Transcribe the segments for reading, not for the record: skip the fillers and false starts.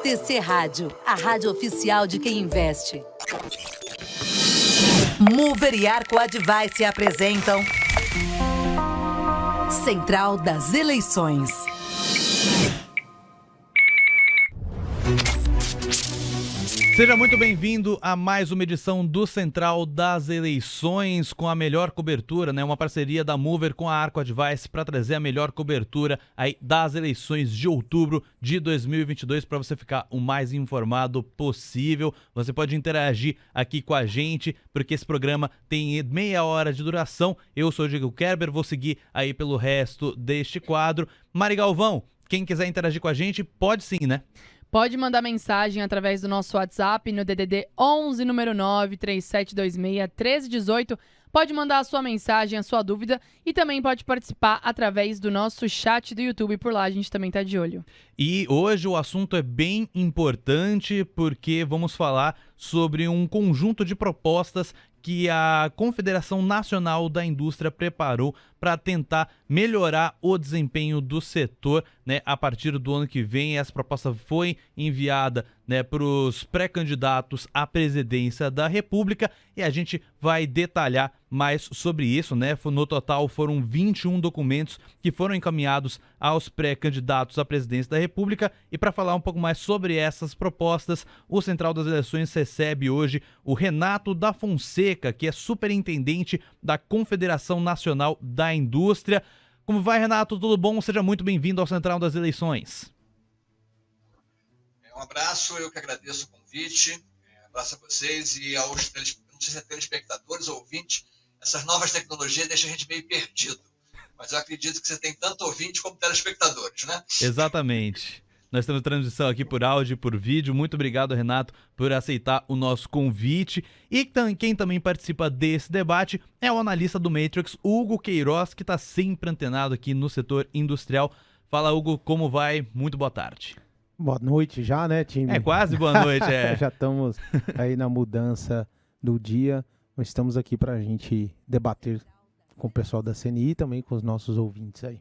TC Rádio, a rádio oficial de quem investe. Mover e Arco Advice apresentam Central das Eleições. Seja muito bem-vindo a mais uma edição do Central das Eleições com a melhor cobertura, né? Uma parceria da Mover com a Arco Advice para trazer a melhor cobertura aí das eleições de outubro de 2022 para você ficar o mais informado possível. Você pode interagir aqui com a gente, porque esse programa tem meia hora de duração. Eu sou o Diego Kerber, vou seguir aí pelo resto deste quadro. Mari Galvão, quem quiser interagir com a gente, pode sim, né? Pode mandar mensagem através do nosso WhatsApp no DDD 11, número 937261318. Pode mandar a sua mensagem, a sua dúvida e também pode participar através do nosso chat do YouTube. Por lá a gente também tá de olho. E hoje o assunto é bem importante porque vamos falar sobre um conjunto de propostas que a Confederação Nacional da Indústria preparou para tentar melhorar o desempenho do setor, né, a partir do ano que vem. Essa proposta foi enviada, né, para os pré-candidatos à presidência da República e a gente vai detalhar mais sobre isso, né? No total foram 21 documentos que foram encaminhados aos pré-candidatos à presidência da República e para falar um pouco mais sobre essas propostas, o Central das Eleições recebe hoje o Renato da Fonseca, que é superintendente da Confederação Nacional da Indústria. Como vai, Renato? Tudo bom? Seja muito bem-vindo ao Central das Eleições. Um abraço, eu que agradeço o convite, abraço a vocês e aos telespectadores, ouvintes. Essas novas tecnologias deixam a gente meio perdido, mas eu acredito que você tem tanto ouvinte como telespectadores, né? Exatamente. Nós temos transmissão aqui por áudio e por vídeo. Muito obrigado, Renato, por aceitar o nosso convite. E quem também participa desse debate é o analista do Matrix, Hugo Queiroz, que está sempre antenado aqui no setor industrial. Fala, Hugo, como vai? Muito boa tarde. Boa noite já, né, time? É, quase boa noite, é. Já estamos aí na mudança do dia, mas estamos aqui para a gente debater com o pessoal da CNI e também com os nossos ouvintes aí.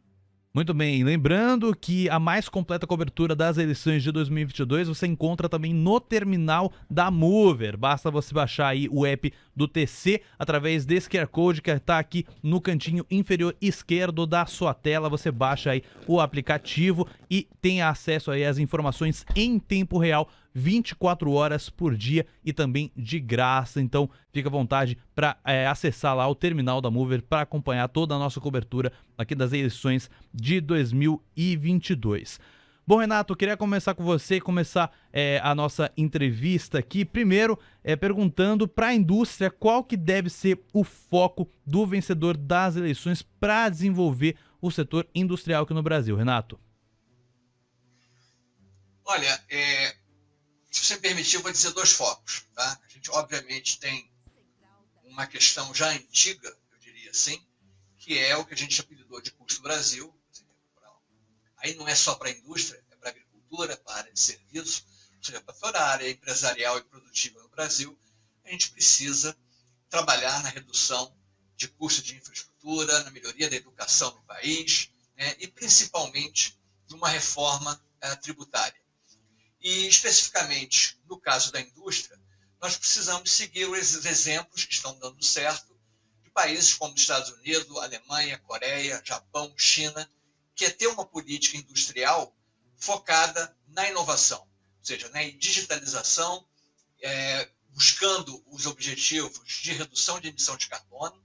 Muito bem, lembrando que a mais completa cobertura das eleições de 2022 você encontra também no terminal da Mover. Basta você baixar aí o app do TC através desse QR Code que está aqui no cantinho inferior esquerdo da sua tela. Você baixa aí o aplicativo e tem acesso aí às informações em tempo real, 24 horas por dia e também de graça. Então fica à vontade para acessar lá o terminal da Mover para acompanhar toda a nossa cobertura aqui das eleições de 2022. Bom, Renato, eu queria começar com você, começar a nossa entrevista aqui. Primeiro, perguntando para a indústria qual que deve ser o foco do vencedor das eleições para desenvolver o setor industrial aqui no Brasil. Renato. Olha, se você me permitir, eu vou dizer dois focos. Tá? A gente, obviamente, tem uma questão já antiga, eu diria assim, que é o que a gente apelidou de custo Brasil. Aí não é só para a indústria, é para a agricultura, para a área de serviços, ou seja, para toda a área empresarial e produtiva no Brasil. A gente precisa trabalhar na redução de custo de infraestrutura, na melhoria da educação no país, né, e principalmente numa reforma tributária. E, especificamente, no caso da indústria, nós precisamos seguir os exemplos que estão dando certo de países como os Estados Unidos, Alemanha, Coreia, Japão, China, que é ter uma política industrial focada na inovação, ou seja, na digitalização, buscando os objetivos de redução de emissão de carbono,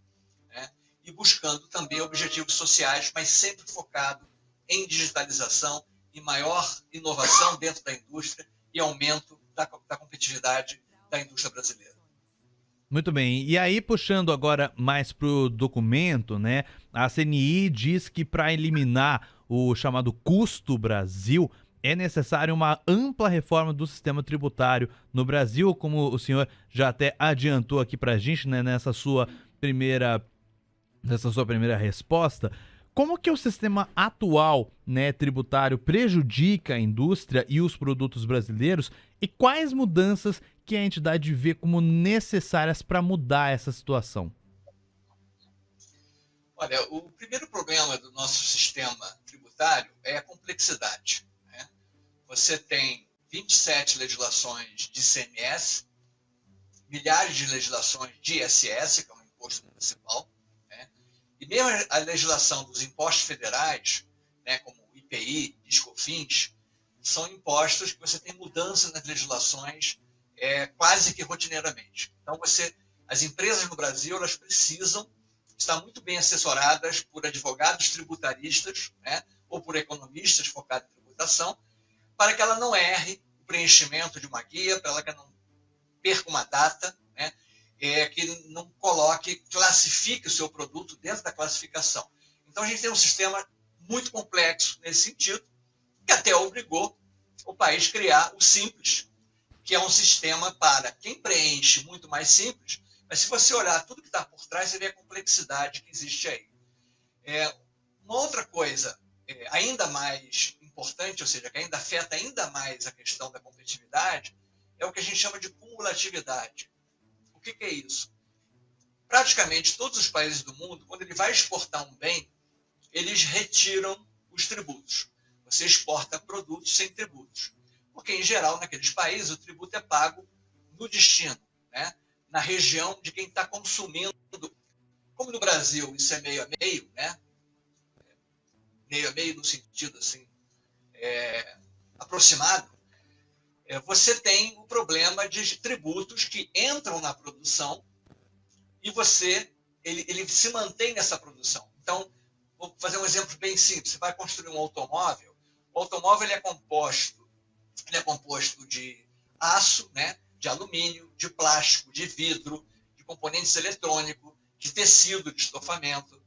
né, e buscando também objetivos sociais, mas sempre focado em digitalização e maior inovação dentro da indústria e aumento da competitividade da indústria brasileira. Muito bem, e aí puxando agora mais para o documento, né? A CNI diz que para eliminar o chamado custo Brasil é necessário uma ampla reforma do sistema tributário no Brasil, como o senhor já até adiantou aqui para a gente, né, nessa sua primeira resposta. Como que o sistema atual, né, tributário prejudica a indústria e os produtos brasileiros e quais mudanças que a entidade vê como necessárias para mudar essa situação? Olha, o primeiro problema do nosso sistema tributário é a complexidade, né? Você tem 27 legislações de ICMS, milhares de legislações de ISS, que é um imposto municipal, né? E mesmo a legislação dos impostos federais, né, como IPI, PIS/COFINS, são impostos que você tem mudança nas legislações quase que rotineiramente. Então, as empresas no Brasil, elas precisam estar muito bem assessoradas por advogados tributaristas, né, ou por economistas focados em tributação, para que ela não erre o preenchimento de uma guia, para que ela não perca uma data, né, que não classifique o seu produto dentro da classificação. Então, a gente tem um sistema muito complexo nesse sentido, que até obrigou o país a criar o Simples, que é um sistema para quem preenche muito mais simples, mas se você olhar tudo que está por trás, você vê a complexidade que existe aí. Uma outra coisa ainda mais importante, ou seja, que ainda afeta ainda mais a questão da competitividade, é o que a gente chama de cumulatividade. O que é isso? Praticamente todos os países do mundo, quando ele vai exportar um bem, eles retiram os tributos. Você exporta produtos sem tributos. Porque, em geral, naqueles países, o tributo é pago no destino, né? Na região de quem está consumindo. Como no Brasil isso é meio a meio, né? Meio a meio no sentido assim, aproximado, você tem o problema de tributos que entram na produção e ele se mantém nessa produção. Então, vou fazer um exemplo bem simples. Você vai construir um automóvel, o automóvel é composto de aço, né, de alumínio, de plástico, de vidro, de componentes eletrônicos, de tecido, de estofamento.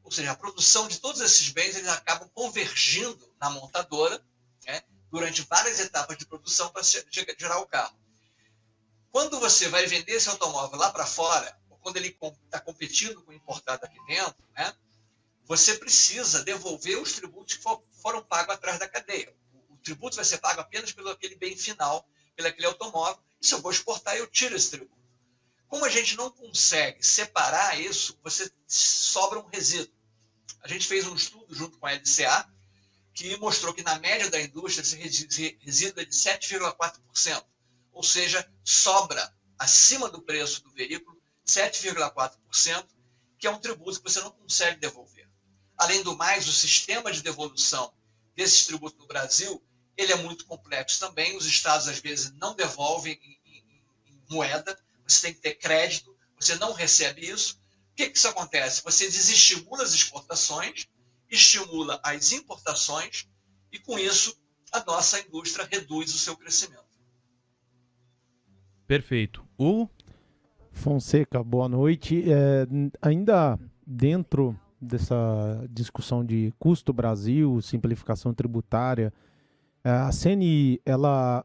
Ou seja, a produção de todos esses bens eles acabam convergindo na montadora, né, durante várias etapas de produção para gerar o carro. Quando você vai vender esse automóvel lá para fora, ou quando ele está competindo com o importado aqui dentro, né, você precisa devolver os tributos que foram pagos atrás da cadeia. O tributo vai ser pago apenas pelo aquele bem final, pelo aquele automóvel, e se eu vou exportar, eu tiro esse tributo. Como a gente não consegue separar isso, você sobra um resíduo. A gente fez um estudo junto com a LCA, que mostrou que na média da indústria esse resíduo é de 7,4%. Ou seja, sobra acima do preço do veículo 7,4%, que é um tributo que você não consegue devolver. Além do mais, o sistema de devolução desses tributos no Brasil, ele é muito complexo também. Os estados, às vezes, não devolvem em moeda, você tem que ter crédito, você não recebe isso. O que isso acontece? Você desestimula as exportações, estimula as importações e, com isso, a nossa indústria reduz o seu crescimento. Perfeito. Fonseca, boa noite. Ainda dentro dessa discussão de custo Brasil, simplificação tributária, a CNI, ela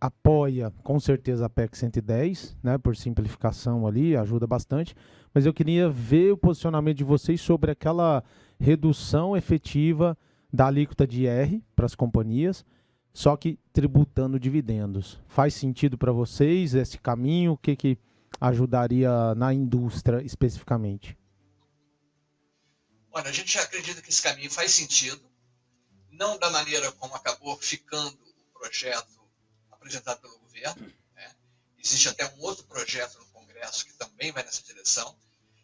apoia com certeza a PEC 110, né, por simplificação ali, ajuda bastante, mas eu queria ver o posicionamento de vocês sobre aquela redução efetiva da alíquota de IR para as companhias, só que tributando dividendos. Faz sentido para vocês esse caminho? O que ajudaria na indústria especificamente? Olha, a gente acredita que esse caminho faz sentido, não da maneira como acabou ficando o projeto apresentado pelo governo, né? Existe até um outro projeto no Congresso que também vai nessa direção.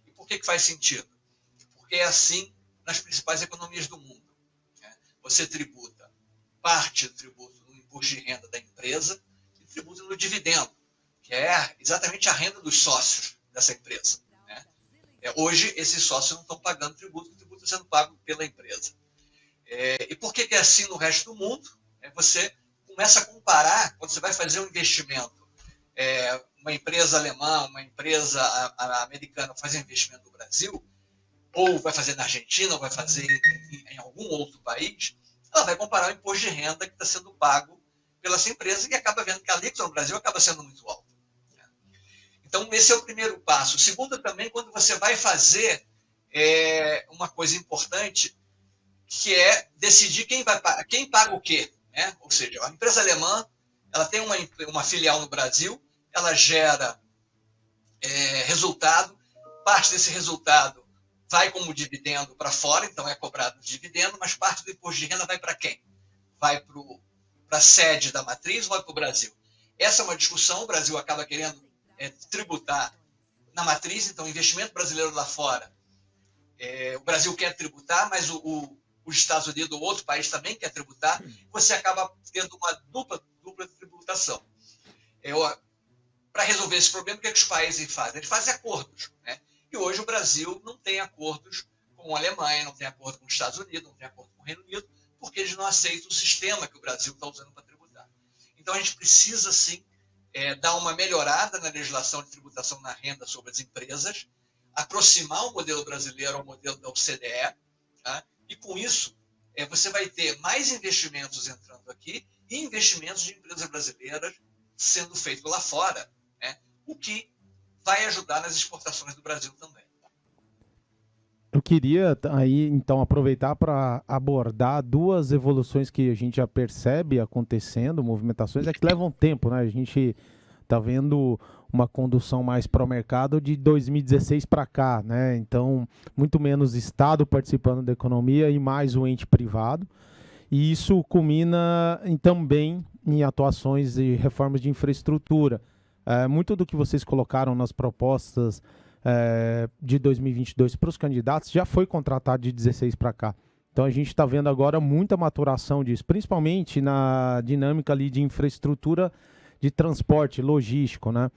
E por que faz sentido? Porque é assim nas principais economias do mundo, né? Você tributa parte do tributo no imposto de renda da empresa e tributa no dividendo, que é exatamente a renda dos sócios dessa empresa, né? Hoje, esses sócios não estão pagando tributo, o tributo está sendo pago pela empresa. E por que é assim no resto do mundo? Você começa a comparar, quando você vai fazer um investimento, uma empresa alemã, uma empresa americana faz um investimento no Brasil, ou vai fazer na Argentina, ou vai fazer em algum outro país, ela vai comparar o imposto de renda que está sendo pago pela essa empresa e acaba vendo que a alíquota no Brasil acaba sendo muito alta. Então, esse é o primeiro passo. O segundo também, quando você vai fazer uma coisa importante, que é decidir quem paga o quê, né? Ou seja, a empresa alemã ela tem uma filial no Brasil, ela gera resultado, parte desse resultado vai como dividendo para fora, então é cobrado dividendo, mas parte do imposto de renda vai para quem? Vai para para a sede da matriz ou vai para o Brasil? Essa é uma discussão, o Brasil acaba querendo tributar na matriz, então investimento brasileiro lá fora, o Brasil quer tributar, mas os Estados Unidos ou outro país também quer tributar, você acaba tendo uma dupla tributação. Para resolver esse problema, o que os países fazem? Eles fazem acordos, né? E hoje o Brasil não tem acordos com a Alemanha, não tem acordo com os Estados Unidos, não tem acordo com o Reino Unido, porque eles não aceitam o sistema que o Brasil está usando para tributar. Então a gente precisa, sim, dar uma melhorada na legislação de tributação na renda sobre as empresas, aproximar o modelo brasileiro ao modelo da OCDE, tá? E com isso você vai ter mais investimentos entrando aqui e investimentos de empresas brasileiras sendo feitos lá fora, né? O que vai ajudar nas exportações do Brasil também. Eu queria aí então aproveitar para abordar duas evoluções que a gente já percebe acontecendo, movimentações que levam tempo, né? A gente está vendo uma condução mais para o mercado de 2016 para cá, né? Então, muito menos Estado participando da economia e mais o ente privado. E isso culmina também em atuações e reformas de infraestrutura. Muito do que vocês colocaram nas propostas de 2022 para os candidatos já foi contratado de 16 para cá. Então a gente está vendo agora muita maturação disso, principalmente na dinâmica ali de infraestrutura de transporte logístico, né?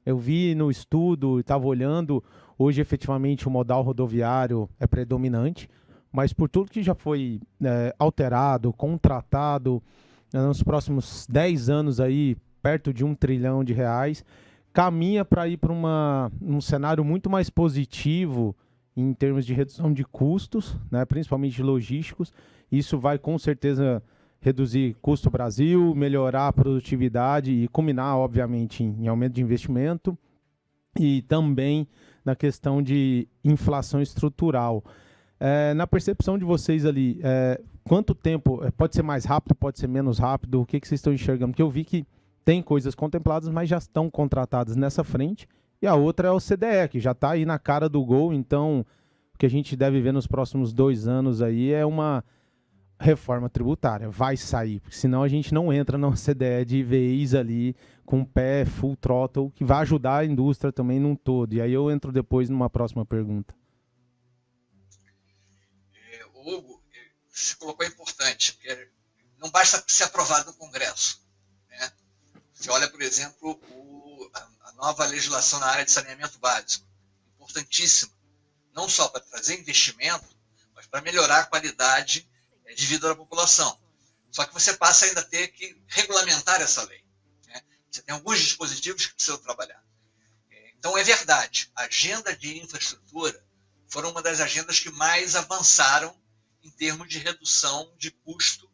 Eu vi no estudo, estava olhando, hoje efetivamente o modal rodoviário é predominante, mas por tudo que já foi alterado, contratado nos próximos 10 anos aí, perto de R$1 trilhão, caminha para ir para um cenário muito mais positivo em termos de redução de custos, né, principalmente logísticos. Isso vai com certeza reduzir custo Brasil, melhorar a produtividade e culminar, obviamente, em aumento de investimento e também na questão de inflação estrutural. Na percepção de vocês ali, quanto tempo, pode ser mais rápido, pode ser menos rápido, o que vocês estão enxergando? Porque eu vi que tem coisas contempladas, mas já estão contratadas nessa frente. E a outra é o CDE, que já está aí na cara do gol. Então, o que a gente deve ver nos próximos 2 anos aí é uma reforma tributária. Vai sair, porque senão a gente não entra na CDE de vez ali com o pé full throttle, que vai ajudar a indústria também num todo. E aí eu entro depois numa próxima pergunta. Hugo, você colocou importante, porque não basta ser aprovado no Congresso, né? Você olha, por exemplo, a nova legislação na área de saneamento básico, importantíssima, não só para trazer investimento, mas para melhorar a qualidade de vida da população. Só que você passa ainda a ter que regulamentar essa lei, né? Você tem alguns dispositivos que precisam trabalhar. Então, é verdade, a agenda de infraestrutura foram uma das agendas que mais avançaram em termos de redução de custo,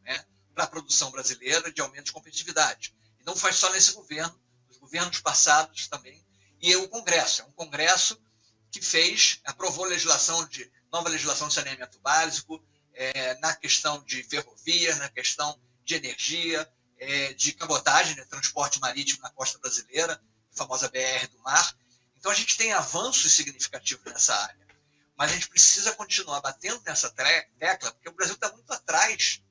né, para a produção brasileira, de aumento de competitividade. Não faz só nesse governo, os governos passados também, e o Congresso. É um Congresso que aprovou nova legislação de saneamento básico, na questão de ferrovia, na questão de energia, de cabotagem, né, transporte marítimo na costa brasileira, a famosa BR do mar. Então a gente tem avanços significativos nessa área, mas a gente precisa continuar batendo nessa tecla, porque o Brasil está muito atrás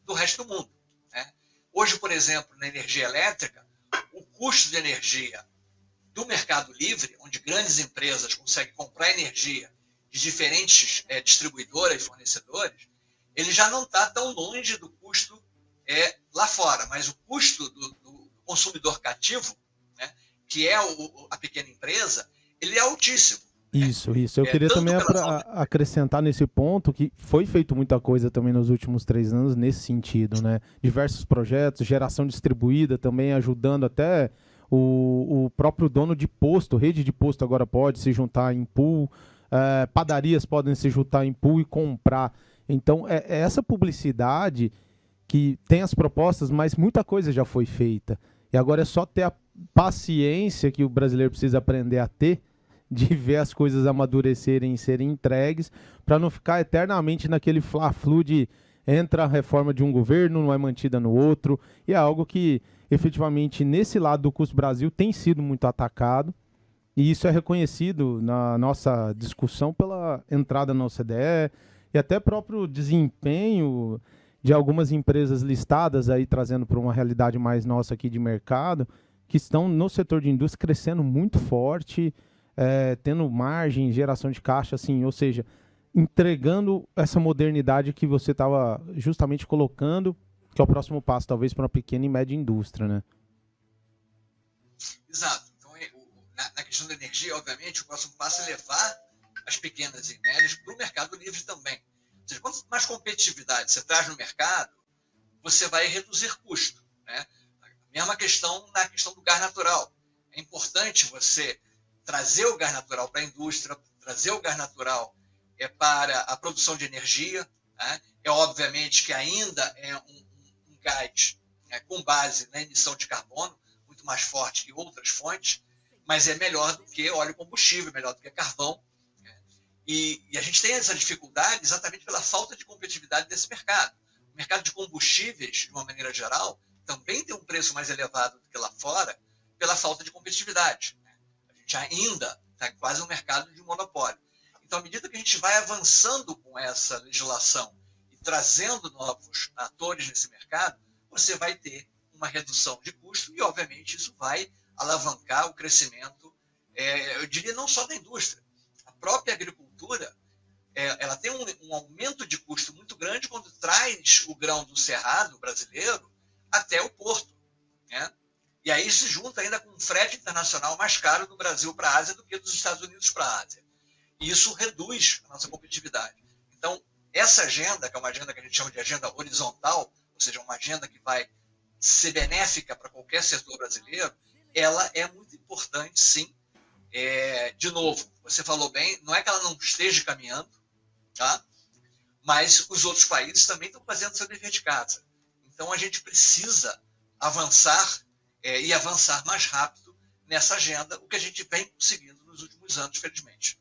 do resto do mundo, né? Hoje, por exemplo, na energia elétrica, o custo de energia do mercado livre, onde grandes empresas conseguem comprar energia de diferentes distribuidoras e fornecedores, ele já não está tão longe do custo lá fora, mas o custo do consumidor cativo, né, que é a pequena empresa, ele é altíssimo. Isso. Eu queria também acrescentar nesse ponto que foi feito muita coisa também nos últimos 3 anos nesse sentido, né? Diversos projetos, geração distribuída também ajudando até o próprio dono de posto, rede de posto agora pode se juntar em pool, padarias podem se juntar em pool e comprar. Então, é essa publicidade que tem as propostas, mas muita coisa já foi feita. E agora é só ter a paciência que o brasileiro precisa aprender a ter, de ver as coisas amadurecerem e serem entregues, para não ficar eternamente naquele fla-flu de entra a reforma de um governo, não é mantida no outro, e é algo que, efetivamente, nesse lado do custo Brasil tem sido muito atacado, e isso é reconhecido na nossa discussão pela entrada na OCDE, e até próprio desempenho de algumas empresas listadas, aí trazendo para uma realidade mais nossa aqui de mercado, que estão no setor de indústria crescendo muito forte, tendo margem, geração de caixa, assim, ou seja, entregando essa modernidade que você estava justamente colocando, que é o próximo passo, talvez, para uma pequena e média indústria, né? Exato. Então, na questão da energia, obviamente, o próximo passo é levar as pequenas e médias para o mercado livre também. Ou seja, quanto mais competitividade você traz no mercado, você vai reduzir custo, né? A mesma questão na questão do gás natural. É importante você trazer o gás natural para a indústria, trazer o gás natural para a produção de energia, né? Obviamente que ainda é um gás, né, com base na emissão de carbono, muito mais forte que outras fontes, mas é melhor do que óleo combustível, melhor do que carvão. E a gente tem essa dificuldade exatamente pela falta de competitividade desse mercado. O mercado de combustíveis, de uma maneira geral, também tem um preço mais elevado do que lá fora pela falta de competitividade. A gente ainda está quase um mercado de monopólio. Então, à medida que a gente vai avançando com essa legislação e trazendo novos atores nesse mercado, você vai ter uma redução de custo e, obviamente, isso vai alavancar o crescimento, eu diria, não só da indústria. A própria agricultura, ela tem um aumento de custo muito grande quando traz o grão do cerrado brasileiro até o porto, né? E aí se junta ainda com um frete internacional mais caro do Brasil para a Ásia do que dos Estados Unidos para a Ásia. E isso reduz a nossa competitividade. Então, essa agenda, que é uma agenda que a gente chama de agenda horizontal, ou seja, uma agenda que vai ser benéfica para qualquer setor brasileiro, ela é muito importante, sim. De novo, você falou bem, não é que ela não esteja caminhando, tá? Mas os outros países também estão fazendo seu dever de casa. Então, a gente precisa avançar e avançar mais rápido nessa agenda, o que a gente vem conseguindo nos últimos anos, felizmente.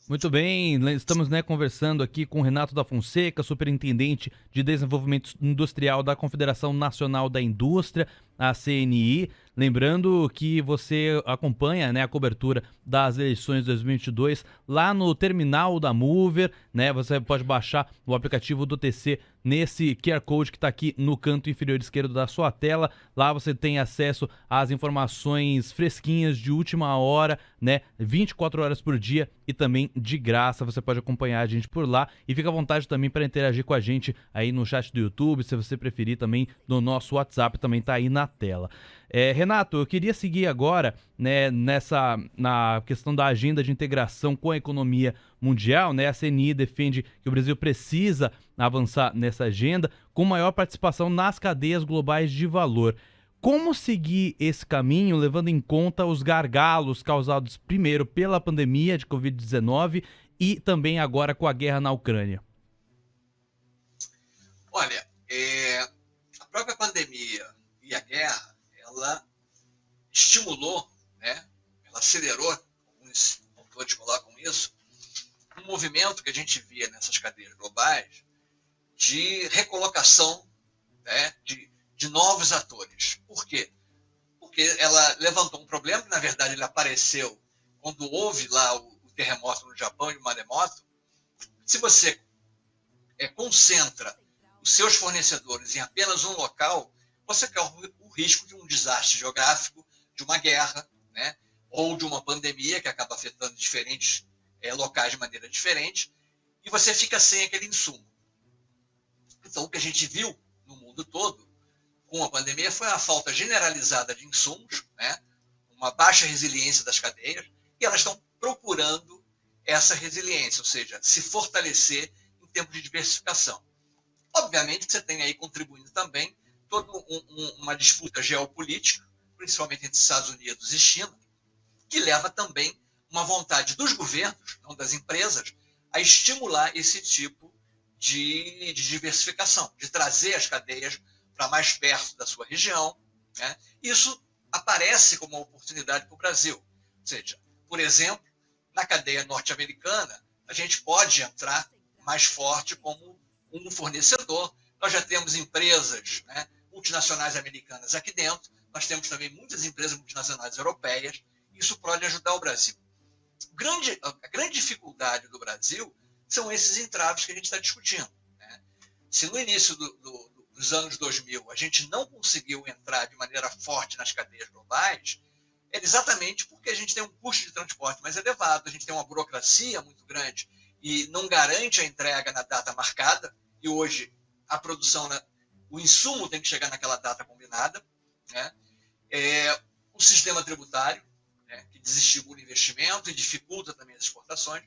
Muito bem, estamos conversando aqui com Renato da Fonseca, superintendente de desenvolvimento industrial da Confederação Nacional da Indústria, a CNI. Lembrando que você acompanha a cobertura das eleições de 2022 lá no terminal da Mover, né? Você pode baixar o aplicativo do TC nesse QR Code que está aqui no canto inferior esquerdo da sua tela. Lá você tem acesso às informações fresquinhas de última hora, né? 24 horas por dia e também de graça. Você pode acompanhar a gente por lá e fica à vontade também para interagir com a gente aí no chat do YouTube, se você preferir também no nosso WhatsApp, também está aí na tela. Renato, eu queria seguir agora, né, na questão da agenda de integração com a economia mundial, né? A CNI defende que o Brasil precisa avançar nessa agenda com maior participação nas cadeias globais de valor. Como seguir esse caminho, levando em conta os gargalos causados primeiro pela pandemia de Covid-19 e também agora com a guerra na Ucrânia? Olha, a própria pandemia e a guerra, ela estimulou, né? Ela acelerou, alguns autores colocam isso, um movimento que a gente via nessas cadeias globais de recolocação, né, de novos atores. Por quê? Porque ela levantou um problema que, na verdade, ele apareceu quando houve lá o terremoto no Japão e o maremoto. Se você concentra os seus fornecedores em apenas um local, você corre o risco de um desastre geográfico, de uma guerra, né, ou de uma pandemia que acaba afetando diferentes locais de maneira diferente, e você fica sem aquele insumo. Então, o que a gente viu no mundo todo com a pandemia foi a falta generalizada de insumos, né, uma baixa resiliência das cadeias, e elas estão procurando essa resiliência, ou seja, se fortalecer em termos de diversificação. Obviamente que você tem aí contribuindo também toda uma disputa geopolítica, principalmente entre Estados Unidos e China, que leva também uma vontade dos governos, não das empresas, a estimular esse tipo de diversificação, de trazer as cadeias para mais perto da sua região, né? Isso aparece como uma oportunidade para o Brasil. Ou seja, por exemplo, na cadeia norte-americana, a gente pode entrar mais forte como um fornecedor. Nós já temos empresas, né, multinacionais americanas aqui dentro, nós temos também muitas empresas multinacionais europeias, isso pode ajudar o Brasil. A grande dificuldade do Brasil são esses entraves que a gente está discutindo, né? Se no início dos anos 2000 a gente não conseguiu entrar de maneira forte nas cadeias globais, é exatamente porque a gente tem um custo de transporte mais elevado, a gente tem uma burocracia muito grande e não garante a entrega na data marcada, e hoje a produção, o insumo tem que chegar naquela data combinada, né? O sistema tributário, né, que desestimula o investimento e dificulta também as exportações.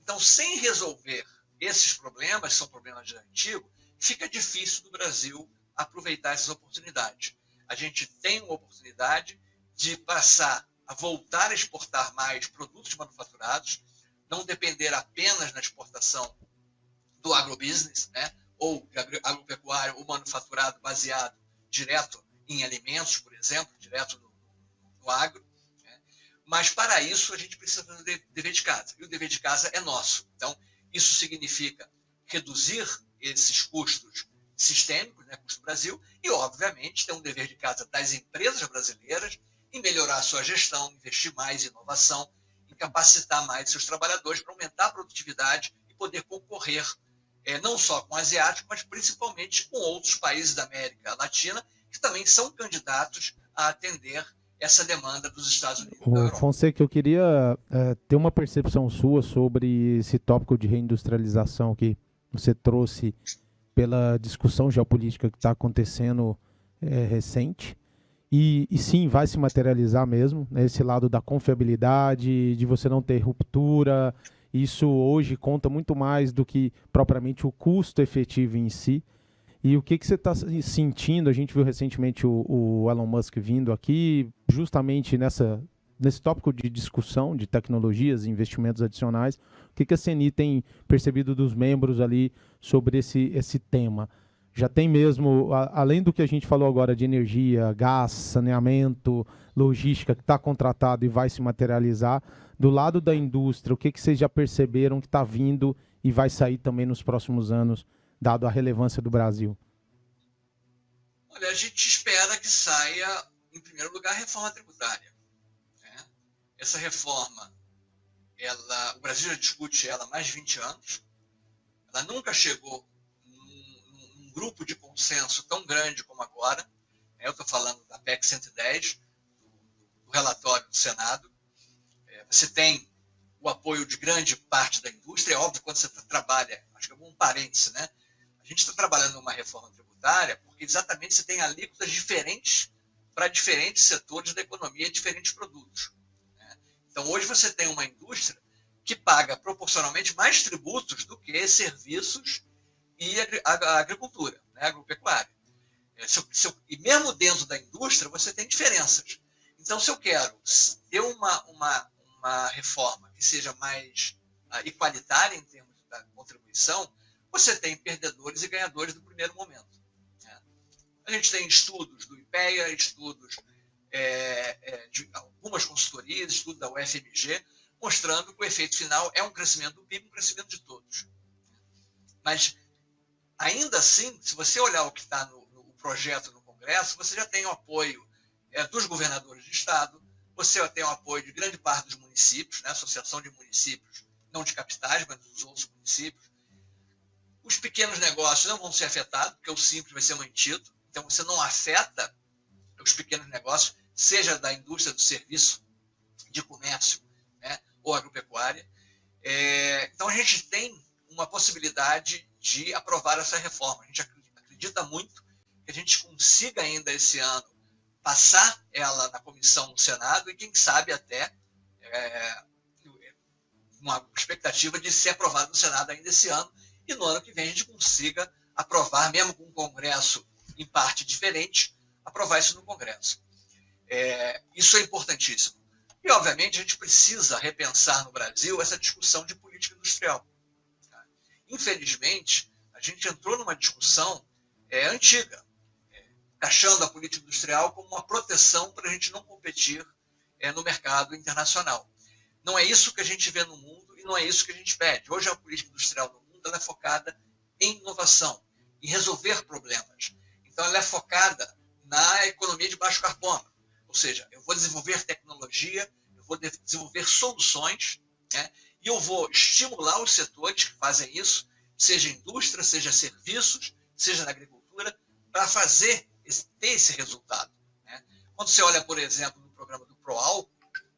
Então, sem resolver esses problemas, que são problemas já antigos, fica difícil do Brasil aproveitar essas oportunidades. A gente tem uma oportunidade de passar a voltar a exportar mais produtos manufaturados, não depender apenas na exportação do agrobusiness, né, ou agropecuário ou manufaturado baseado direto em alimentos, por exemplo, direto no agro. Né? Mas, para isso, a gente precisa fazer o dever de casa. E o dever de casa é nosso. Então, isso significa reduzir esses custos sistêmicos, né, custo do Brasil, e, obviamente, ter um dever de casa das empresas brasileiras em melhorar a sua gestão, investir mais em inovação, em capacitar mais seus trabalhadores para aumentar a produtividade e poder concorrer não só com asiáticos, mas principalmente com outros países da América Latina, que também são candidatos a atender essa demanda dos Estados Unidos. Fonseca, eu queria ter uma percepção sua sobre esse tópico de reindustrialização que você trouxe pela discussão geopolítica que está acontecendo recente. E sim, vai se materializar mesmo, né, esse lado da confiabilidade, de você não ter ruptura. Isso hoje conta muito mais do que propriamente o custo efetivo em si. E o que você está sentindo? A gente viu recentemente o Elon Musk vindo aqui, justamente nesse tópico de discussão de tecnologias e investimentos adicionais. O que a CNI tem percebido dos membros ali sobre esse tema? Já tem mesmo, além do que a gente falou agora de energia, gás, saneamento, logística, que está contratado e vai se materializar, do lado da indústria, o que vocês já perceberam que está vindo e vai sair também nos próximos anos, dado a relevância do Brasil? Olha, a gente espera que saia, em primeiro lugar, a reforma tributária. Né? Essa reforma, o Brasil já discute ela há mais de 20 anos, ela nunca chegou num grupo de consenso tão grande como agora. Eu estou falando da PEC 110, do relatório do Senado. Você tem o apoio de grande parte da indústria. É óbvio, quando você trabalha, acho que é um parêntese, né? A gente está trabalhando numa reforma tributária porque exatamente você tem alíquotas diferentes para diferentes setores da economia e diferentes produtos. Né? Então, hoje você tem uma indústria que paga proporcionalmente mais tributos do que serviços e a agricultura, né? A agropecuária. E mesmo dentro da indústria, você tem diferenças. Então, se eu quero ter uma reforma que seja mais igualitária em termos da contribuição, você tem perdedores e ganhadores no primeiro momento. Né? A gente tem estudos do IPEA, estudos de algumas consultorias, estudos da UFMG, mostrando que o efeito final é um crescimento do PIB, um crescimento de todos. Mas, ainda assim, se você olhar o que está no projeto no Congresso, você já tem o apoio dos governadores de Estado, você tem o apoio de grande parte dos municípios, né, Associação de Municípios, não de capitais, mas dos outros municípios. Os pequenos negócios não vão ser afetados, porque o Simples vai ser mantido. Então, você não afeta os pequenos negócios, seja da indústria do serviço, de comércio, né, ou agropecuária. Então, a gente tem uma possibilidade de aprovar essa reforma. A gente acredita muito que a gente consiga ainda esse ano passar ela na comissão do Senado e, quem sabe, até uma expectativa de ser aprovado no Senado ainda esse ano, e no ano que vem a gente consiga aprovar, mesmo com um Congresso em parte diferente, aprovar isso no Congresso. Isso é importantíssimo. E, obviamente, a gente precisa repensar no Brasil essa discussão de política industrial. Tá? Infelizmente, a gente entrou numa discussão antiga, achando a política industrial como uma proteção para a gente não competir no mercado internacional. Não é isso que a gente vê no mundo e não é isso que a gente pede. Hoje a política industrial no mundo ela é focada em inovação, em resolver problemas. Então ela é focada na economia de baixo carbono. Ou seja, eu vou desenvolver tecnologia, eu vou desenvolver soluções, né, e eu vou estimular os setores que fazem isso seja indústria, seja serviços, seja na agricultura, para ter esse resultado, né? Quando você olha, por exemplo, no programa do ProAlco,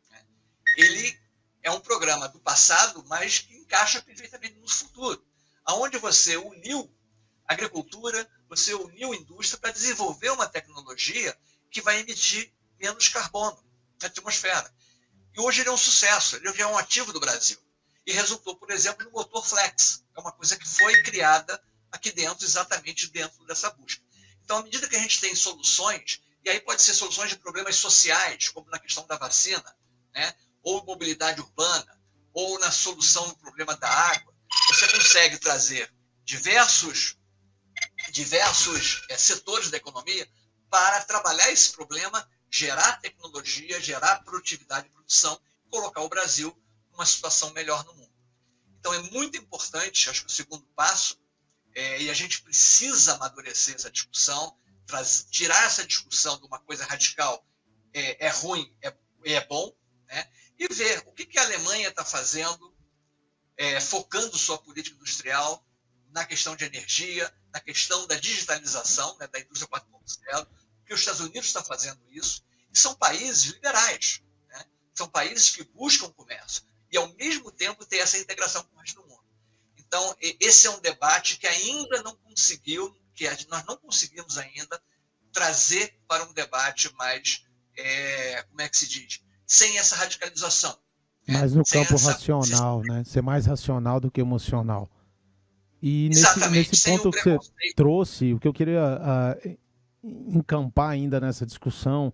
né, ele é um programa do passado, mas que encaixa perfeitamente no futuro, onde você uniu agricultura, você uniu indústria para desenvolver uma tecnologia que vai emitir menos carbono na atmosfera. E hoje ele é um sucesso, ele é um ativo do Brasil. E resultou, por exemplo, no motor Flex, que é uma coisa que foi criada aqui dentro, exatamente dentro dessa busca. Então, à medida que a gente tem soluções, e aí pode ser soluções de problemas sociais, como na questão da vacina, né? Ou mobilidade urbana, ou na solução do problema da água, você consegue trazer diversos setores da economia para trabalhar esse problema, gerar tecnologia, gerar produtividade e produção, e colocar o Brasil numa situação melhor no mundo. Então, é muito importante, acho que o segundo passo, e a gente precisa amadurecer essa discussão, tirar essa discussão de uma coisa radical, é ruim, é bom, né? E ver o que a Alemanha está fazendo, focando sua política industrial na questão de energia, na questão da digitalização, né, da indústria 4.0, que os Estados Unidos está fazendo isso, e são países liberais, né? São países que buscam comércio, e ao mesmo tempo ter essa integração com o resto do mundo. Então, esse é um debate que ainda não conseguiu, nós não conseguimos ainda trazer para um debate mais, como é que se diz, sem essa radicalização. Mas no campo racional, né? Ser mais racional do que emocional. E nesse ponto que você trouxe, o que eu queria encampar ainda nessa discussão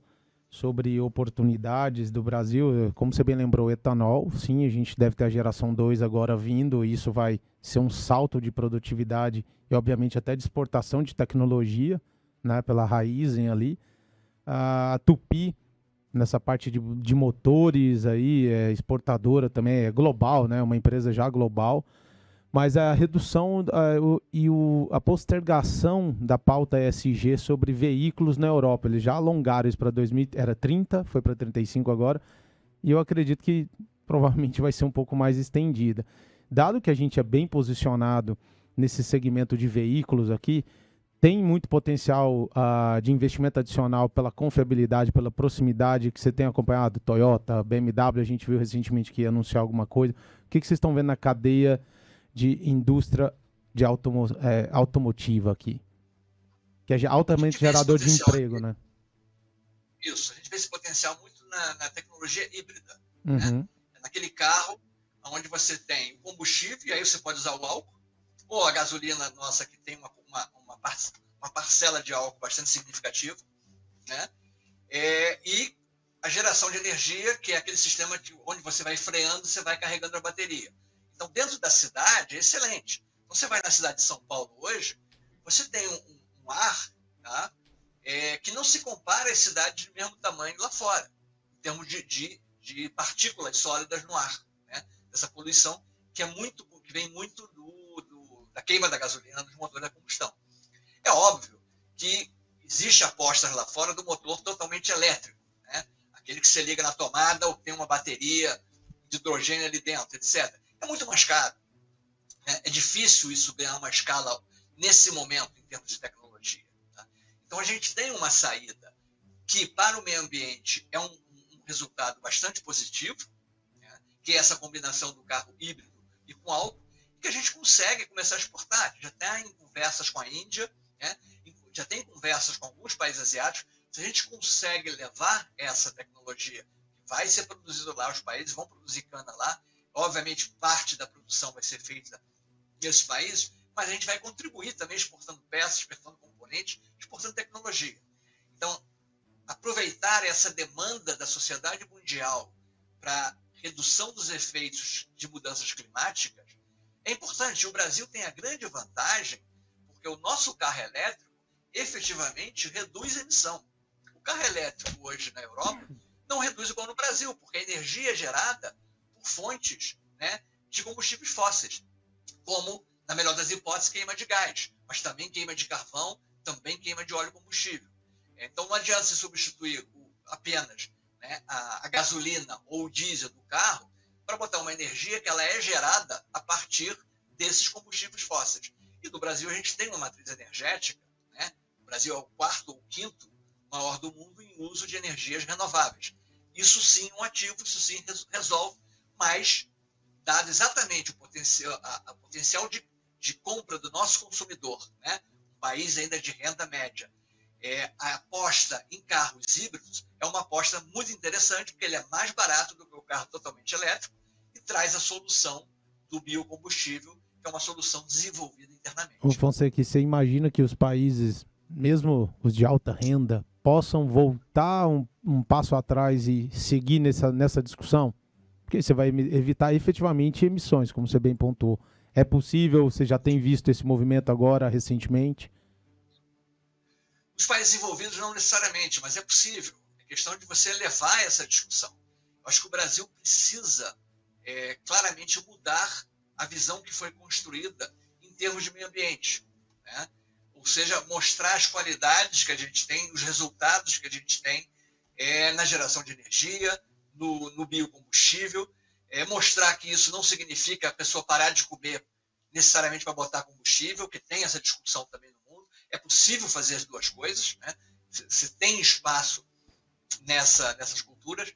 sobre oportunidades do Brasil, como você bem lembrou, etanol, sim, a gente deve ter a geração 2 agora vindo, e isso vai ser um salto de produtividade e, obviamente, até de exportação de tecnologia, né, pela Raízen ali. A Tupi, nessa parte de motores aí, exportadora também, é global, né, uma empresa já global. Mas a redução a postergação da pauta ESG sobre veículos na Europa, eles já alongaram isso para 2000, era 30, foi para 35 agora, e eu acredito que provavelmente vai ser um pouco mais estendida. Dado que a gente é bem posicionado nesse segmento de veículos aqui, tem muito potencial de investimento adicional pela confiabilidade, pela proximidade que você tem acompanhado, Toyota, BMW, a gente viu recentemente que ia anunciar alguma coisa. O que vocês estão vendo na cadeia de indústria de automotiva aqui? Que é altamente gerador de emprego, né? Isso, a gente vê esse potencial muito na tecnologia híbrida. Uhum. Né? Naquele carro onde você tem o combustível, e aí você pode usar o álcool, ou a gasolina nossa, que tem uma parcela de álcool bastante significativa, né? E a geração de energia, que é aquele sistema onde você vai freando, você vai carregando a bateria. Então, dentro da cidade, é excelente. Então, você vai na cidade de São Paulo hoje, você tem um ar, tá, que não se compara às cidades de mesmo tamanho lá fora, em termos de partículas sólidas no ar, né? Essa poluição que vem muito da queima da gasolina dos motores a combustão. É óbvio que existe apostas lá fora do motor totalmente elétrico, né? Aquele que você liga na tomada ou tem uma bateria de hidrogênio ali dentro, etc. É muito mais caro. É difícil isso ganhar uma escala nesse momento, em termos de tecnologia. Tá? Então, a gente tem uma saída que, para o meio ambiente, é um resultado bastante positivo, né? Que é essa combinação do carro híbrido e com álcool, que a gente consegue começar a exportar. Já está em conversas com a Índia, né? Já tem conversas com alguns países asiáticos. Se a gente consegue levar essa tecnologia, que vai ser produzida lá, os países vão produzir cana lá, obviamente, parte da produção vai ser feita nesses países, mas a gente vai contribuir também exportando peças, exportando componentes, exportando tecnologia. Então, aproveitar essa demanda da sociedade mundial para redução dos efeitos de mudanças climáticas é importante. O Brasil tem a grande vantagem, porque o nosso carro elétrico efetivamente reduz a emissão. O carro elétrico hoje na Europa não reduz igual no Brasil, porque a energia é gerada fontes, né, de combustíveis fósseis, como, na melhor das hipóteses, queima de gás, mas também queima de carvão, também queima de óleo combustível. Então, não adianta se substituir apenas, né, a gasolina ou o diesel do carro para botar uma energia que ela é gerada a partir desses combustíveis fósseis. E no Brasil a gente tem uma matriz energética, né? O Brasil é o 4º ou 5º maior do mundo em uso de energias renováveis. Isso sim é um ativo, isso sim resolve, mas dado exatamente o potencial de compra do nosso consumidor, né? Um país ainda de renda média, a aposta em carros híbridos é uma aposta muito interessante, porque ele é mais barato do que o carro totalmente elétrico e traz a solução do biocombustível, que é uma solução desenvolvida internamente. Ô Fonseca, você imagina que os países, mesmo os de alta renda, possam voltar um passo atrás e seguir nessa discussão? Porque você vai evitar efetivamente emissões, como você bem pontuou. É possível? Você já tem visto esse movimento agora, recentemente? Os países envolvidos não necessariamente, mas é possível. É questão de você levar essa discussão. Eu acho que o Brasil precisa claramente mudar a visão que foi construída em termos de meio ambiente, né? Ou seja, mostrar as qualidades que a gente tem, os resultados que a gente tem na geração de energia, no biocombustível, mostrar que isso não significa a pessoa parar de comer necessariamente para botar combustível, que tem essa discussão também no mundo. É possível fazer as duas coisas, né? Se tem espaço nessas culturas,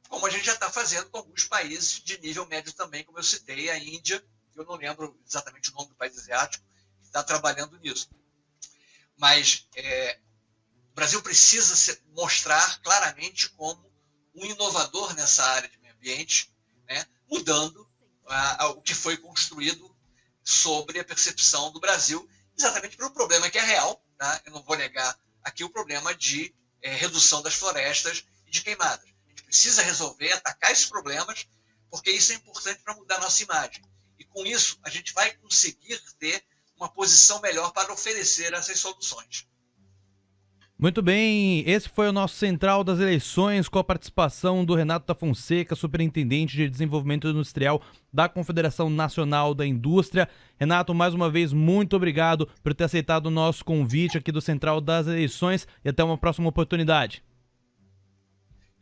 como a gente já está fazendo com alguns países de nível médio também, como eu citei, a Índia, eu não lembro exatamente o nome do país asiático, que está trabalhando nisso. Mas o Brasil precisa mostrar claramente como um inovador nessa área de meio ambiente, né? Mudando o que foi construído sobre a percepção do Brasil, exatamente pelo problema que é real, tá? Eu não vou negar aqui o problema de redução das florestas e de queimadas. A gente precisa resolver, atacar esses problemas, porque isso é importante para mudar a nossa imagem. E com isso, a gente vai conseguir ter uma posição melhor para oferecer essas soluções. Muito bem, esse foi o nosso Central das Eleições, com a participação do Renato da Fonseca, superintendente de desenvolvimento industrial da Confederação Nacional da Indústria. Renato, mais uma vez, muito obrigado por ter aceitado o nosso convite aqui do Central das Eleições e até uma próxima oportunidade.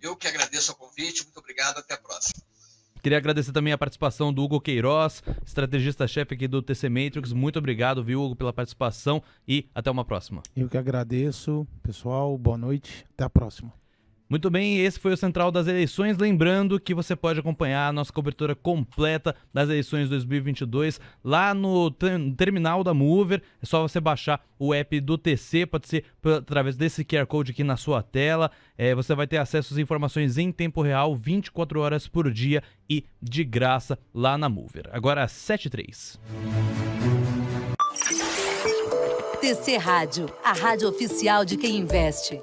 Eu que agradeço o convite, muito obrigado, até a próxima. Queria agradecer também a participação do Hugo Queiroz, estrategista-chefe aqui do TC Matrix. Muito obrigado, viu, Hugo, pela participação e até uma próxima. Eu que agradeço, pessoal. Boa noite. Até a próxima. Muito bem, esse foi o Central das Eleições. Lembrando que você pode acompanhar a nossa cobertura completa das eleições 2022 lá no terminal da Mover. É só você baixar o app do TC, pode ser através desse QR Code aqui na sua tela. Você vai ter acesso às informações em tempo real, 24 horas por dia e de graça lá na Mover. Agora, 7h03. TC Rádio, a rádio oficial de quem investe.